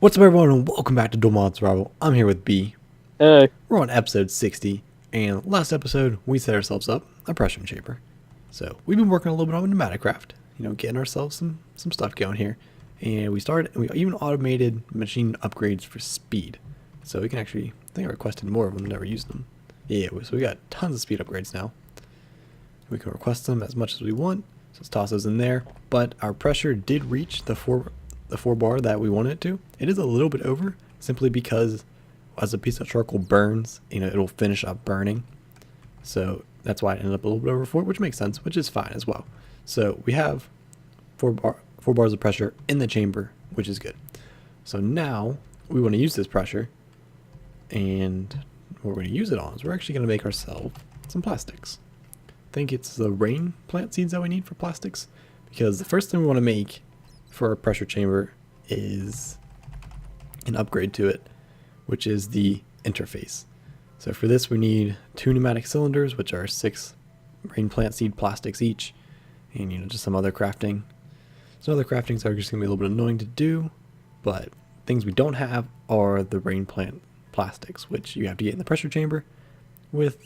What's up, everyone, and welcome back to Dual Mod Survival. I'm here with B. Hey. We're on episode 60, and last episode we set ourselves up a pressure chamber. So we've been working a little bit on pneumatic craft, getting ourselves some stuff going here. And we even automated machine upgrades for speed. So we can actually, I think I requested more of them, never used them. Yeah, so we got tons of speed upgrades now. We can request them as much as we want, so let's toss those in there. But our pressure did reach the four bar that we wanted it to. It is a little bit over, simply because as a piece of charcoal burns, it'll finish up burning. So that's why it ended up a little bit over 4, which makes sense, which is fine as well. So we have 4 bars of pressure in the chamber, which is good. So now we want to use this pressure, and what we're going to use it on is we're actually going to make ourselves some plastics. I think it's the rain plant seeds that we need for plastics, because the first thing we want to make for our pressure chamber is an upgrade to it, which is the interface. So for this we need 2 pneumatic cylinders, which are 6 rain plant seed plastics each, and just some other crafting. Some other craftings are just going to be a little bit annoying to do, but things we don't have are the rain plant plastics, which you have to get in the pressure chamber with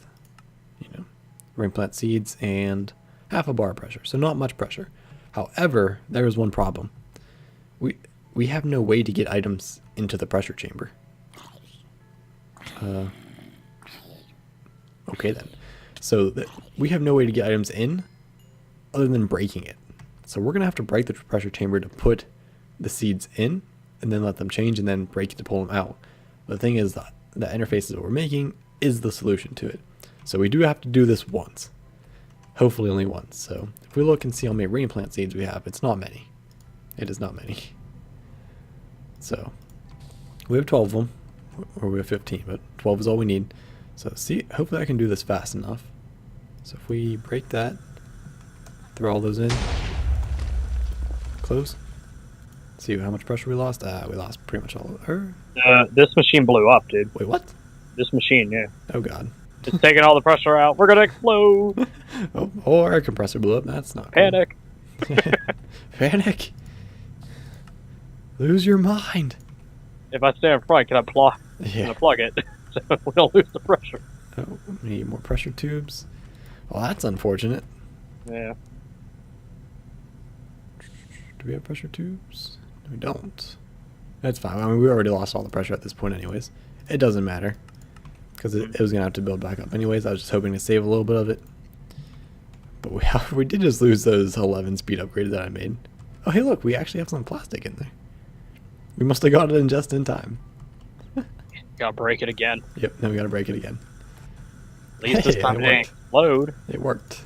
rain plant seeds and half a bar of pressure, so not much pressure. However, there is one problem. We have no way to get items into the pressure chamber. Okay then. So we have no way to get items in other than breaking it. So we're going to have to break the pressure chamber to put the seeds in, and then let them change, and then break it to pull them out. But the thing is that the interfaces that we're making is the solution to it. So we do have to do this once. Hopefully only once. So if we look and see how many rain plant seeds we have, it's not many. It is not many. So we have 12 of them, or we have 15, but 12 is all we need. So see, hopefully I can do this fast enough. So if we break that, throw all those in, close. See how much pressure we lost. We lost pretty much all of her. This machine blew up, dude. Wait, what? This machine, yeah. Oh god. It's taking all the pressure out. We're gonna explode. Oh, our compressor blew up. That's not Panic. Cool. Panic. Lose your mind. If I stay in front, can I plug it so we don't lose the pressure? Oh, we need more pressure tubes. Well, that's unfortunate. Yeah. Do we have pressure tubes? No, we don't. That's fine. I mean, we already lost all the pressure at this point anyways. It doesn't matter, because it was going to have to build back up anyways. I was just hoping to save a little bit of it. But we did just lose those 11 speed upgrades that I made. Oh, hey, look. We actually have some plastic in there. We must have got it in just in time. Gotta break it again. Yep, now we gotta break it again. At least this time it ain't explode. It worked.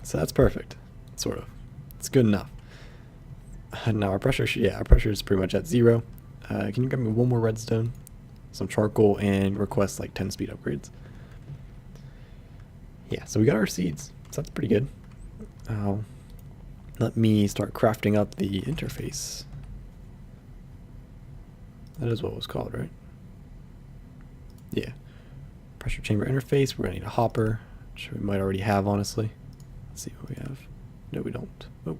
So that's perfect. Sort of. It's good enough. Now our pressure, our pressure is pretty much at 0. Can you grab me one more redstone, some charcoal, and request like 10 speed upgrades? Yeah, so we got our seeds. So that's pretty good. Let me start crafting up the interface. That is what it was called, right? Yeah. Pressure chamber interface. We're going to need a hopper, which we might already have, honestly. Let's see what we have. No, we don't. Oh,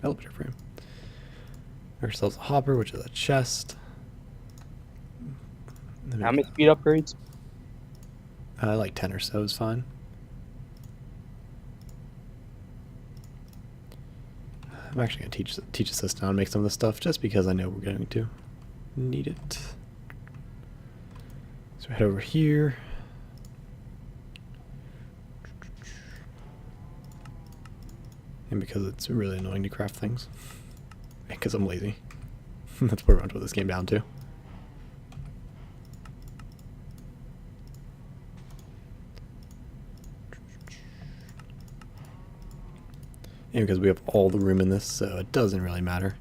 elevator frame. Ourselves a hopper, which is a chest. How many speed upgrades? Like 10 or so is fine. I'm actually going to teach us this now and make some of this stuff, just because I know we're going to need it. So head over here. And because it's really annoying to craft things. Because I'm lazy. That's pretty much what this came down to. And because we have all the room in this, so it doesn't really matter.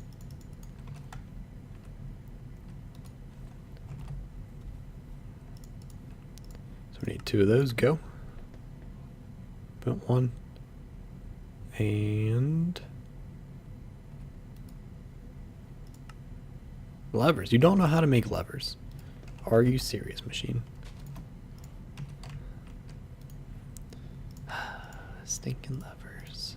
So we need 2 of those. Go. Put 1. And levers. You don't know how to make levers. Are you serious, machine? Stinking levers.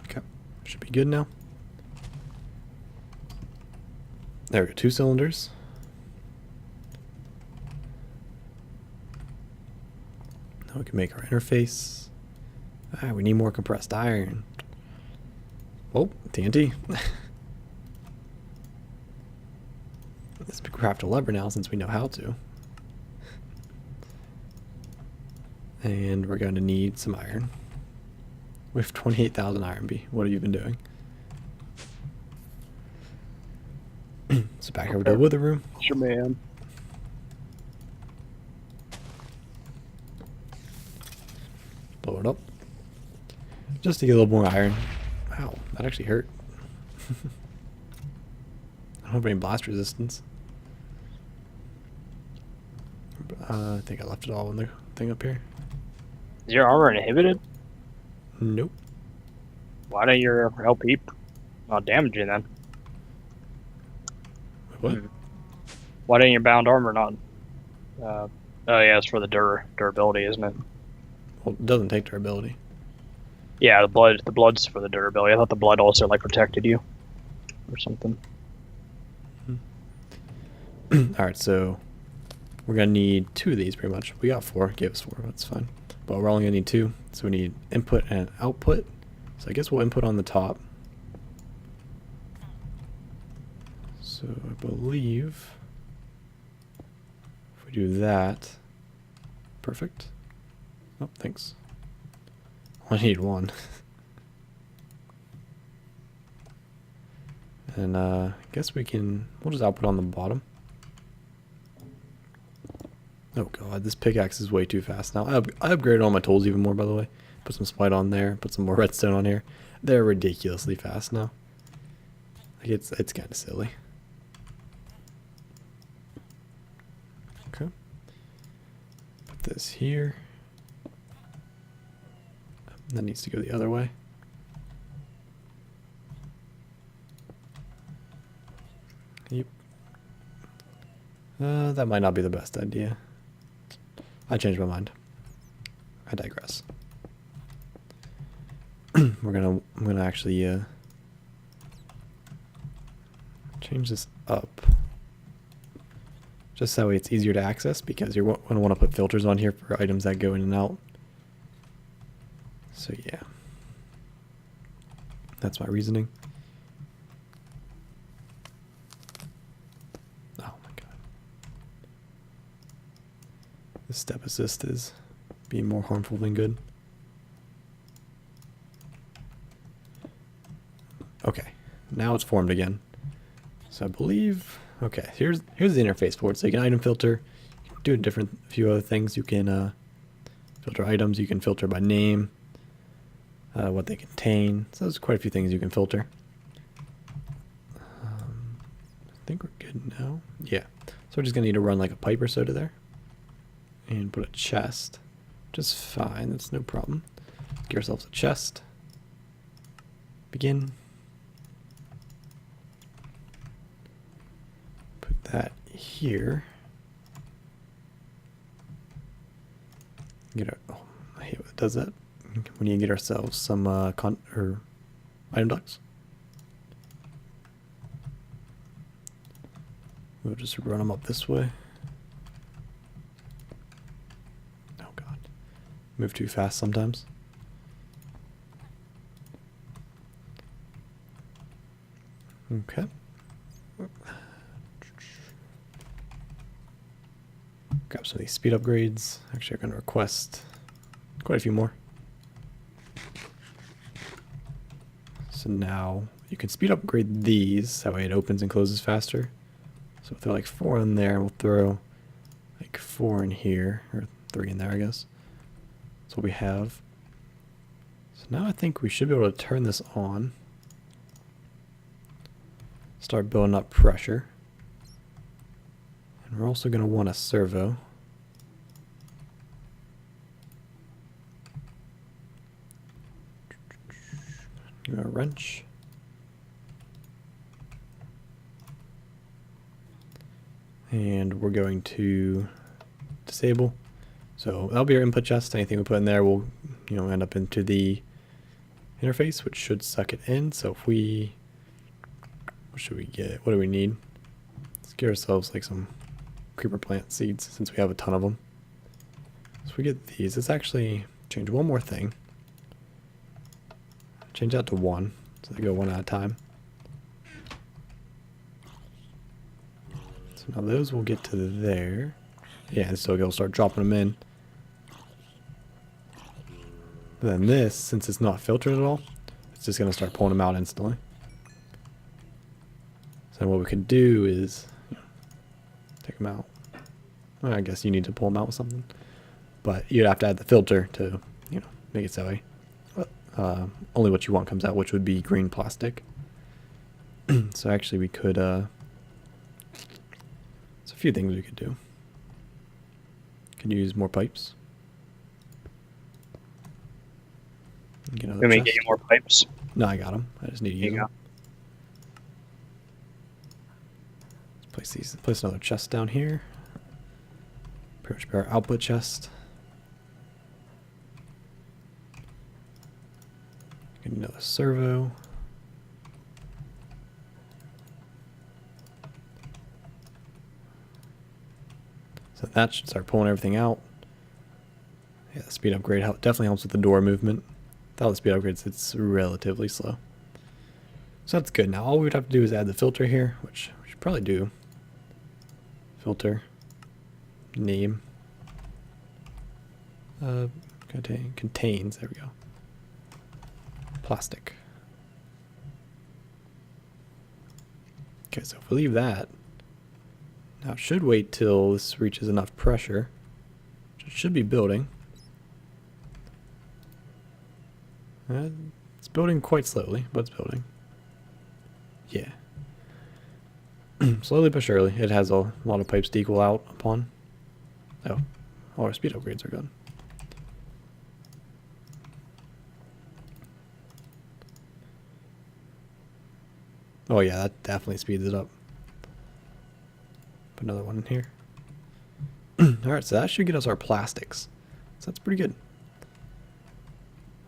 Okay. Should be good now. There we go, 2 cylinders. Now we can make our interface. Ah, we need more compressed iron. Oh, TNT. Let's craft a lever now since we know how to. And we're going to need some iron. We have 28,000 iron B. What have you been doing? So back over to the wither room. Sure, man. Blow it up. Just to get a little more iron. Wow, that actually hurt. I don't have any blast resistance. I think I left it all in the thing up here. Is your armor inhibited? Nope. Why don't your LP not damage you then? What? Why didn't your bound armor not? Oh yeah, it's for the durability, isn't it? Well, it doesn't take durability. Yeah, the blood's for the durability. I thought the blood also like protected you, or something. Alright, so we're gonna need 2 of these pretty much. We got 4, gave us 4, that's fine. But we're only gonna need 2, so we need input and output. So I guess we'll input on the top. So I believe if we do that, perfect. Oh, thanks. I need 1. And I guess we'll just output on the bottom. Oh god, this pickaxe is way too fast now. I upgraded all my tools even more, by the way. Put some smite on there, put some more redstone on here. They're ridiculously fast now. Like it's kind of silly. Okay. Put this here. That needs to go the other way. Yep. That might not be the best idea. I changed my mind. I digress. I'm gonna actually change this up. Just that way it's easier to access, because you're gonna want to put filters on here for items that go in and out. So yeah. That's my reasoning. Oh my god. This step assist is being more harmful than good. Okay, now it's formed again. So I believe, okay, here's the interface for it. So you can item filter, you can do a few other things. You can filter items, you can filter by name, what they contain. So there's quite a few things you can filter. I think we're good now. Yeah, so we're just gonna need to run like a pipe or so to there, and put a chest. Just fine, that's no problem. Get ourselves a chest. Begin. Put that here. Get our, oh, I hate when it does that. We need to get ourselves some item ducts. We'll just run them up this way. Oh god. Move too fast sometimes. Okay. Grab some of these speed upgrades. Actually, I'm going to request quite a few more. So now you can speed upgrade these. That way it opens and closes faster. So we'll throw like 4 in there. We'll throw like 4 in here. Or 3 in there, I guess. That's what we have. So now I think we should be able to turn this on. Start building up pressure. And we're also going to want a servo. Give it a wrench. And we're going to disable. So that'll be our input chest. Anything we put in there will, end up into the interface, which should suck it in. So if we, what should we get? What do we need? get ourselves like some creeper plant seeds since we have a ton of them. So we get these. Let's actually change one more thing. Change that to 1, so they go 1 at a time. So now those will get to there. Yeah, and so we'll start dropping them in. But then this, since it's not filtered at all, it's just going to start pulling them out instantly. So what we can do is take them out. Well, I guess you need to pull them out with something. But you'd have to add the filter to, make it so way. Only what you want comes out, which would be green plastic. So actually we could, there's a few things we could do. Could use more pipes. Get another Let me chest. get you more pipes. No, I got them. I just need to use them. Let's place another chest down here. Pretty much our output chest. Get another servo. So that should start pulling everything out. Yeah, the speed upgrade definitely helps with the door movement. Without the speed upgrades, it's relatively slow. So that's good. Now all we would have to do is add the filter here, which we should probably do. Filter. Name. Contains. There we go. Plastic. Okay, so if we leave that, now it should wait till this reaches enough pressure, which it should be building. It's building quite slowly, but it's building. Yeah. Slowly but surely, it has a lot of pipes to equal out upon. Oh, all our speed upgrades are gone. Oh yeah, that definitely speeds it up. Put another one in here. Alright, so that should get us our plastics. So that's pretty good.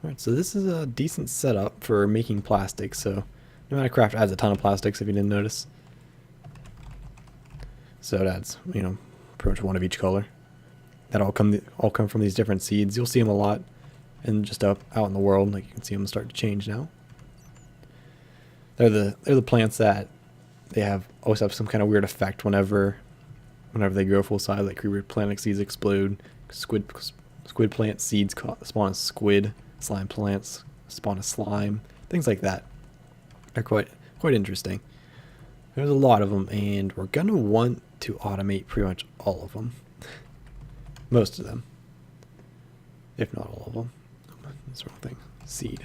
Alright, so this is a decent setup for making plastics. So Pneumatic Craft adds a ton of plastics if you didn't notice. So it adds, pretty much one of each color. That all come from these different seeds. You'll see them a lot and just out in the world. Like you can see them start to change now. They're the plants that always have some kind of weird effect whenever they grow full size. Like creeper plant seeds explode, squid plant seeds spawn as squid, slime plants spawn as slime, things like that. They're quite interesting. There's a lot of them, and we're gonna want to automate pretty much all of them, most of them, if not all of them. That's the wrong thing. Seed.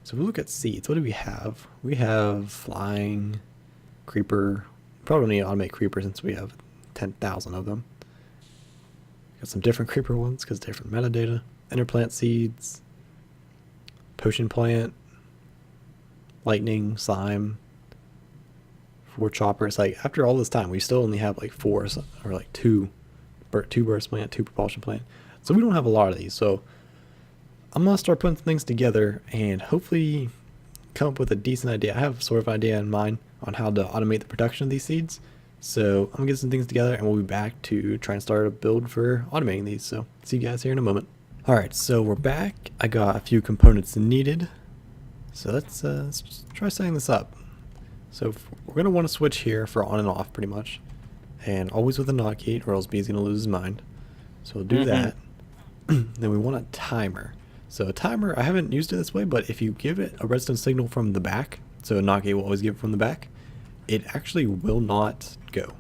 So if we look at seeds, what do we have? We have flying, creeper. Probably need to automate creeper since we have 10,000 of them. Got some different creeper ones because different metadata. Interplant seeds, potion plant, lightning, slime, 4 choppers. Like after all this time, we still only have like 4 or like 2 burst plant, 2 propulsion plant. So we don't have a lot of these. So I'm going to start putting things together and hopefully come up with a decent idea. I have sort of an idea in mind on how to automate the production of these seeds. So I'm going to get some things together and we'll be back to try and start a build for automating these. So see you guys here in a moment. Alright, so we're back. I got a few components needed. So let's just try setting this up. So we're going to want to switch here for on and off pretty much. And always with a NOT gate or else B's going to lose his mind. So we'll do that. Then we want a timer. So a timer, I haven't used it this way, but if you give it a redstone signal from the back, so a NOT gate will always give it from the back, it actually will not go.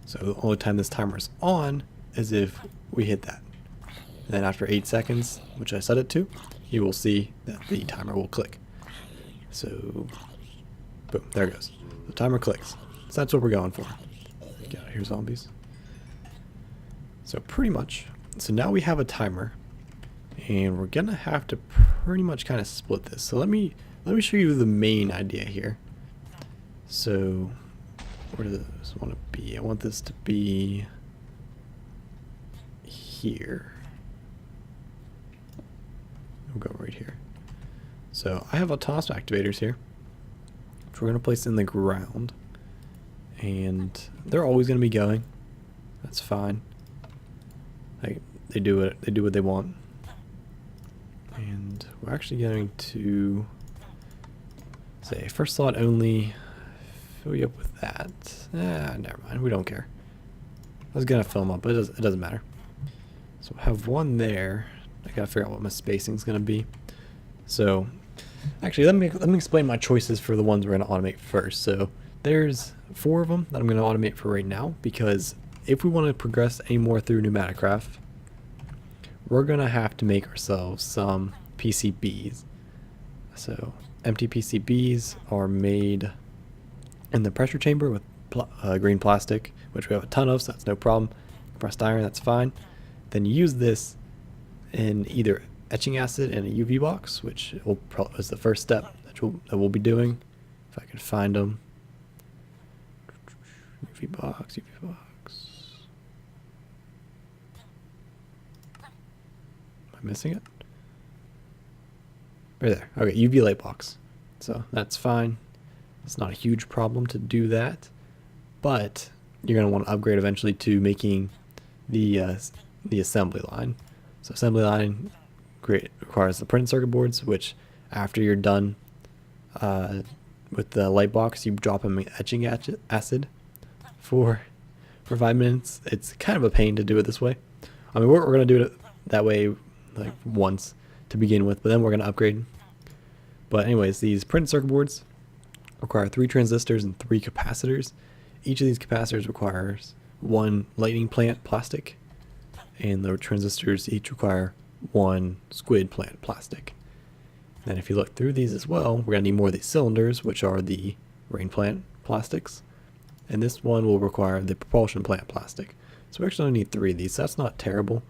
So the only time this timer is on is if we hit that. And then after 8 seconds, which I set it to, you will see that the timer will click. So, boom, there it goes. The timer clicks. So that's what we're going for. Get out of here, zombies. So pretty much, so now we have a timer. And we're gonna have to pretty much kind of split this. So let me show you the main idea here. So where does this want to be? I want this to be here. We'll go right here. So I have autonomous activators here, which we're gonna place in the ground. and they're always going to be going. That's fine. Like, they do what they want. And we're actually going to say first slot only. Fill you up with that. Never mind. We don't care. I was gonna fill them up, but it doesn't matter. So I have one there. I gotta figure out what my spacing's gonna be. So actually, let me explain my choices for the ones we're gonna automate first. So there's 4 of them that I'm gonna automate for right now, because if we want to progress any more through Pneumatic Craft, we're gonna have to make ourselves some PCBs. So empty PCBs are made in the pressure chamber with green plastic, which we have a ton of, so that's no problem. Compressed iron, that's fine. Then you use this in either etching acid and a UV box, which is the first step that we'll be doing. If I can find them. UV box. Am I missing it? Right there. Okay, UV light box. So that's fine. It's not a huge problem to do that, but you're going to want to upgrade eventually to making the assembly line. So assembly line requires the printed circuit boards, which after you're done with the light box, you drop them in etching acid for 5 minutes. It's kind of a pain to do it this way. I mean, we're going to do it that way like once to begin with, but then we're going to upgrade. But anyways, these printed circuit boards require 3 transistors and 3 capacitors. Each of these capacitors requires 1 lightning plant plastic, and the transistors each require 1 squid plant plastic. And if you look through these as well, we're going to need more of these cylinders, which are the rain plant plastics, and this one will require the propulsion plant plastic. So we actually only need 3 of these, so that's not terrible.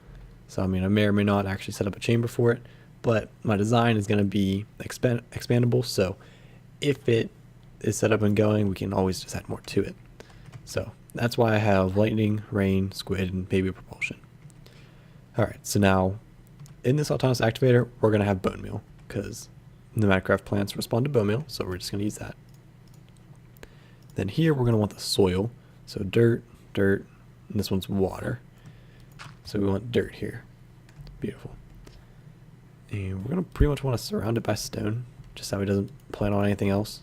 So I mean, I may or may not actually set up a chamber for it, but my design is going to be expandable, so if it is set up and going, we can always just add more to it. So that's why I have lightning, rain, squid, and baby propulsion. Alright, so now in this autonomous activator, we're going to have bone meal, because Pneumatic Craft plants respond to bone meal, so we're just going to use that. Then here we're going to want the soil, so dirt, and this one's water. So we want dirt here. Beautiful. And we're going to pretty much want to surround it by stone, just so he doesn't plant on anything else.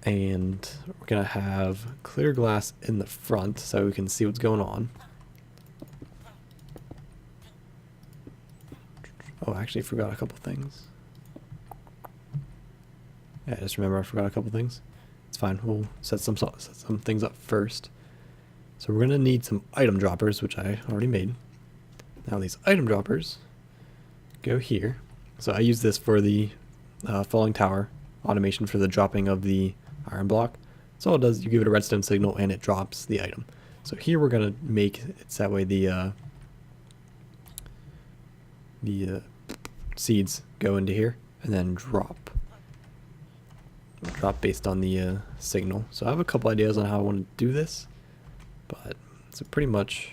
And we're going to have clear glass in the front so we can see what's going on. Oh, I actually forgot a couple things. Yeah, I just remember I forgot a couple things. It's fine. We'll set some things up first. So we're going to need some item droppers, which I already made. Now these item droppers go here. So I use this for the falling tower automation for the dropping of the iron block. So all it does, you give it a redstone signal and it drops the item. So here we're going to make it so that way the seeds go into here and then drop based on the signal. So I have a couple ideas on how I want to do this, but so pretty much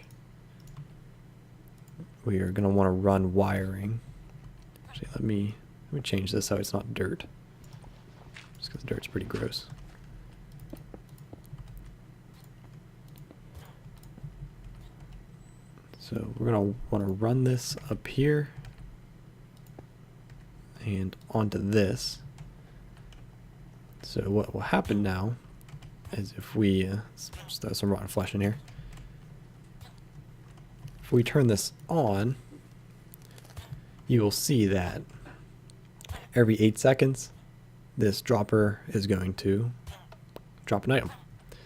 we are going to want to run wiring. Actually, let me change this so it's not dirt, just because dirt's pretty gross. So we're going to want to run this up here and onto this. So what will happen now is if we just throw some rotten flesh in here. If we turn this on, you will see that every 8 seconds, this dropper is going to drop an item.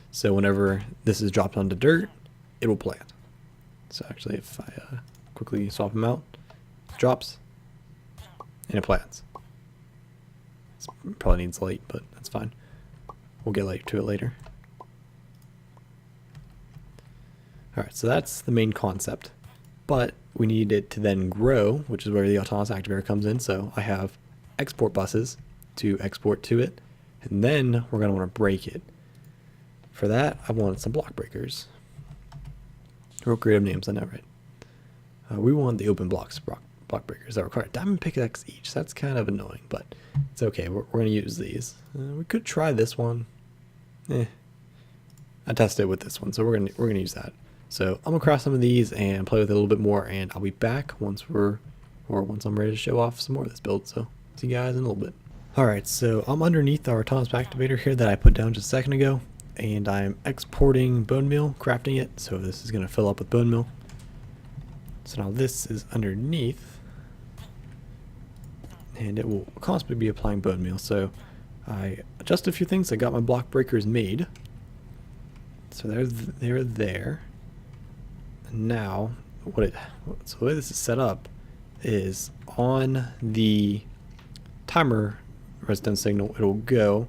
So whenever this is dropped onto dirt, it will plant. So actually, if I quickly swap them out, it drops, and it plants. It probably needs light, but that's fine. We'll get light to it later. Alright, so that's the main concept. But we need it to then grow, which is where the autonomous activator comes in. So I have export buses to export to it, and then we're going to want to break it. For that, I want some block breakers. Real creative names, I know, right? We want the open block breakers that require diamond pickaxe each. So that's kind of annoying, but it's okay. We're going to use these. We could try this one. I tested it with this one, so we're gonna use that. So I'm gonna craft some of these and play with it a little bit more, and I'll be back once I'm ready to show off some more of this build. So see you guys in a little bit. Alright, so I'm underneath our autonomous activator here that I put down just a second ago, and I'm exporting bone meal, crafting it, so this is gonna fill up with bone meal. So now this is underneath, and it will constantly be applying bone meal. So I adjusted a few things. I got my block breakers made. So they're there. And now, so the way this is set up is on the timer redstone signal, it'll go,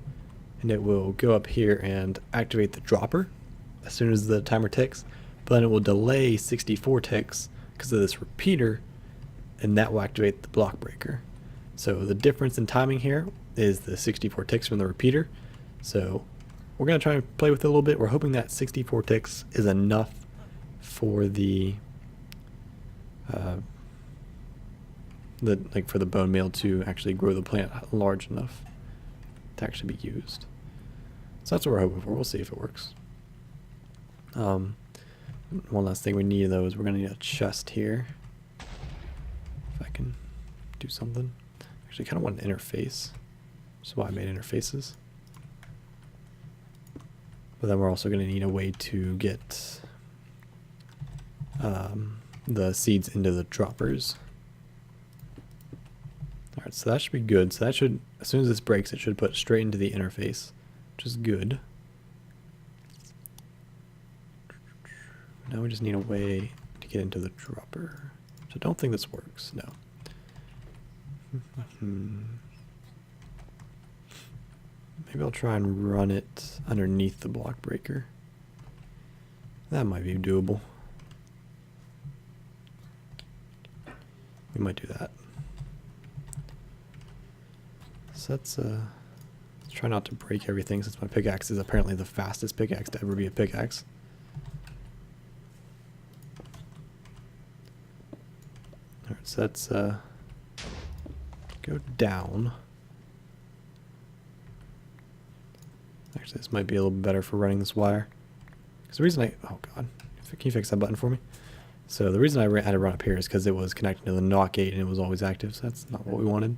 and it will go up here and activate the dropper as soon as the timer ticks. But then it will delay 64 ticks because of this repeater, and that will activate the block breaker. So the difference in timing here is the 64 ticks from the repeater. So we're going to try and play with it a little bit. We're hoping that 64 ticks is enough for the for the bone meal to actually grow the plant large enough to actually be used. So that's what we're hoping for. We'll see if it works. One last thing we need though is we're going to need a chest here. If I can do something. Actually, I kind of want an interface. That's why I made interfaces. But then we're also going to need a way to get the seeds into the droppers. Alright, so that should be good. So that should, as soon as this breaks, it should put straight into the interface, which is good. Now we just need a way to get into the dropper. So I don't think this works, no. Maybe I'll try and run it underneath the block breaker. That might be doable. We might do that. So let's try not to break everything, since my pickaxe is apparently the fastest pickaxe to ever be a pickaxe. Alright, so let's go down. Actually, this might be a little bit better for running this wire. Because the reason oh god, can you fix that button for me? So the reason I had to run up here is because it was connected to the NOT gate and it was always active, so that's not what we wanted.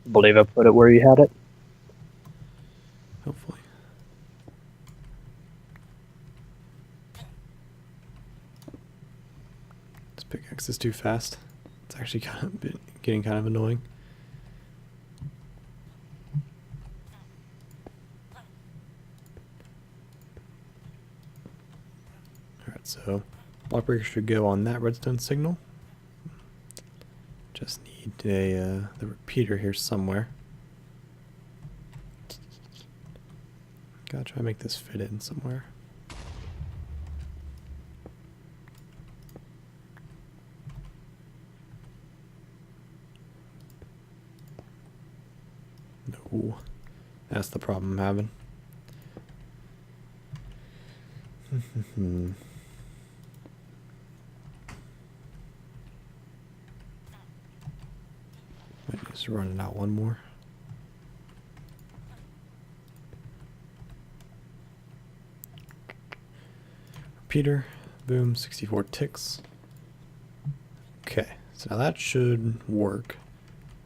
I believe I put it where you had it. Hopefully. This pickaxe is too fast. It's actually getting kind of annoying. Alright, so block breaker should go on that redstone signal. Just need the repeater here somewhere. Gotta try to make this fit in somewhere. No, that's the problem I'm having. Might just run it out one more. Repeater, boom, 64 ticks. Okay, so now that should work.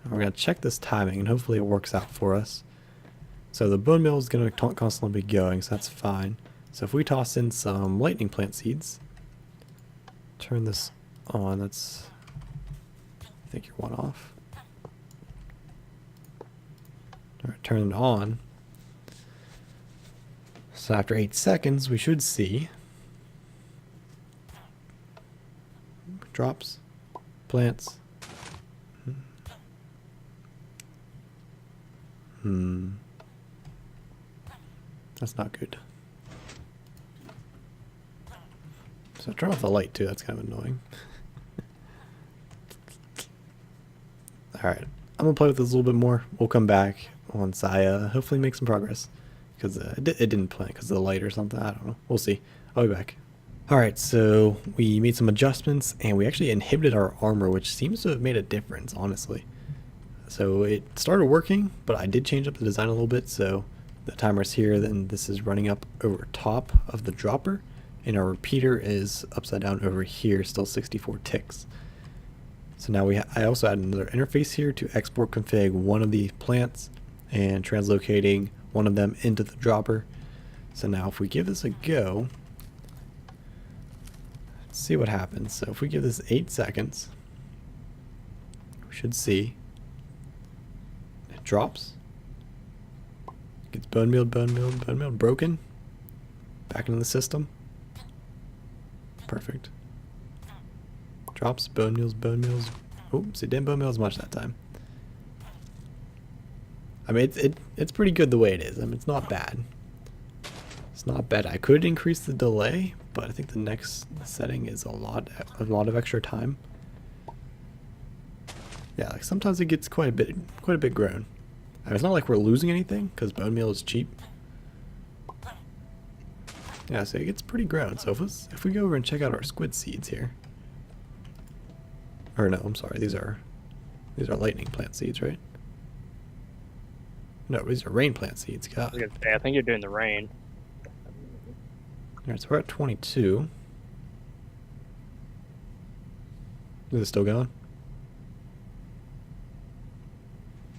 We're going to check this timing and hopefully it works out for us. So the bone meal is going to constantly be going, so that's fine. So if we toss in some lightning plant seeds, turn this on, that's, I think you're one off. Alright, turn it on. So after 8 seconds, we should see drops, plants. That's not good. So turn off the light too, that's kind of annoying. Alright, I'm gonna play with this a little bit more. We'll come back once I hopefully make some progress. Because it didn't plant because of the light or something, I don't know. We'll see. I'll be back. Alright, so we made some adjustments and we actually inhibited our armor, which seems to have made a difference, honestly. So it started working, but I did change up the design a little bit, so the timer's here, then this is running up over top of the dropper, and our repeater is upside down over here, still 64 ticks. So now I also added another interface here to export config one of the plants and translocating one of them into the dropper. So now if we give this a go, let's see what happens. So if we give this 8 seconds, we should see it drops, gets bone mealed, broken, back into the system. Perfect. Drops, bone meals. Oops, it didn't bone meal as much that time. I mean, it's pretty good the way it is. I mean, it's not bad. It's not bad. I could increase the delay, but I think the next setting is a lot of extra time. Yeah, like sometimes it gets quite a bit grown. I mean, it's not like we're losing anything because bone meal is cheap. Yeah, so it gets pretty grown. So if we go over and check out our squid seeds here. Or no, I'm sorry, these are lightning plant seeds, right? No, these are rain plant seeds. God. I think you're doing the rain. Alright, so we're at 22. Is it still going?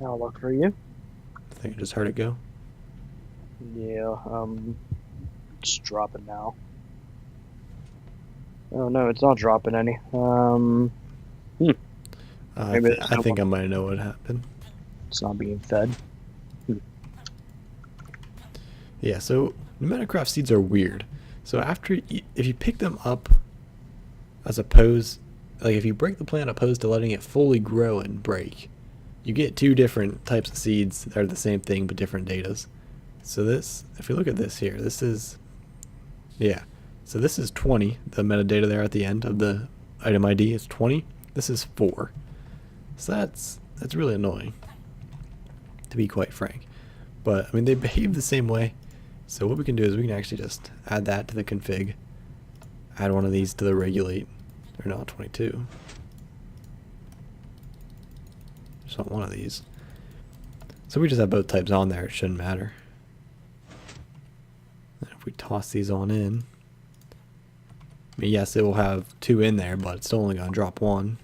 I'll look for you. I think I just heard it go. Yeah, just dropping now. Oh no, it's not dropping any. I think I might know what happened. It's not being fed. Yeah, so pneumatic craft seeds are weird. So if you pick them up, as opposed, like if you break the plant opposed to letting it fully grow and break, you get two different types of seeds that are the same thing but different datas. So this, if we look at this here, this is, yeah. So this is 20. The metadata there at the end of the item ID is 20. This is 4. So that's really annoying, to be quite frank. But I mean, they behave the same way. So what we can do is we can actually just add that to the config. Add one of these to the regulate. Or not 22. Just want one of these. So we just have both types on there. It shouldn't matter. And if we toss these on in, I mean, yes, it will have 2 in there, but it's still only going to drop 1.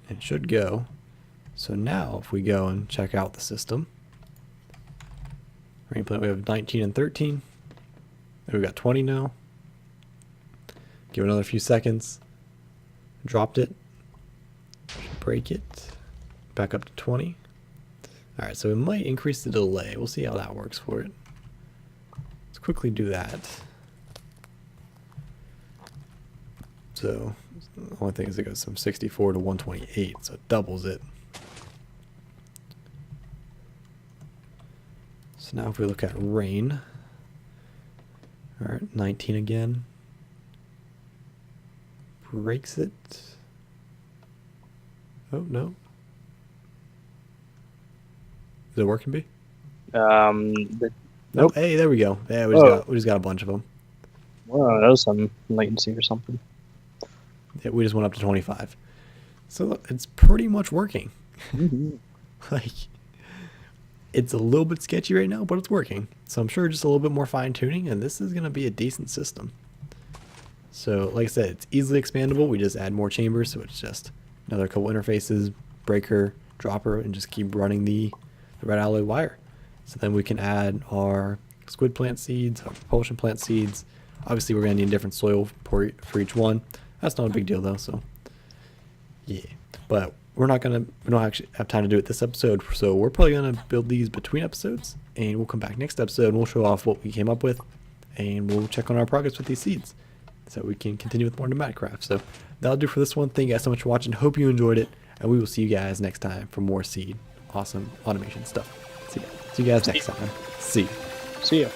And it should go. So now if we go and check out the system, rain plant, we have 19 and 13. We've got 20 now. Give it another few seconds. Dropped it. Break it. Back up to 20. Alright, so it might increase the delay. We'll see how that works for it. Let's quickly do that. So the only thing is it goes from 64 to 128, so it doubles it. So now if we look at rain, alright, 19 again, breaks it. Oh no, is it working, B? Nope. Oh, hey, there we go. Yeah, we just got a bunch of them. Well, that was some latency or something. Yeah, we just went up to 25. So it's pretty much working. Like, it's a little bit sketchy right now, but it's working. So I'm sure just a little bit more fine tuning, and this is going to be a decent system. So like I said, it's easily expandable. We just add more chambers, so it's just another couple interfaces, breaker, dropper, and just keep running the red alloy wire. So then we can add our squid plant seeds, our propulsion plant seeds. Obviously, we're going to need different soil for each one. That's not a big deal though, so yeah. But we don't actually have time to do it this episode, so we're probably gonna build these between episodes, and we'll come back next episode and we'll show off what we came up with, and we'll check on our progress with these seeds, so we can continue with more pneumatic craft. So that'll do for this one. Thank you guys so much for watching. Hope you enjoyed it, and we will see you guys next time for more seed awesome automation stuff. See you guys next time. See you. See ya.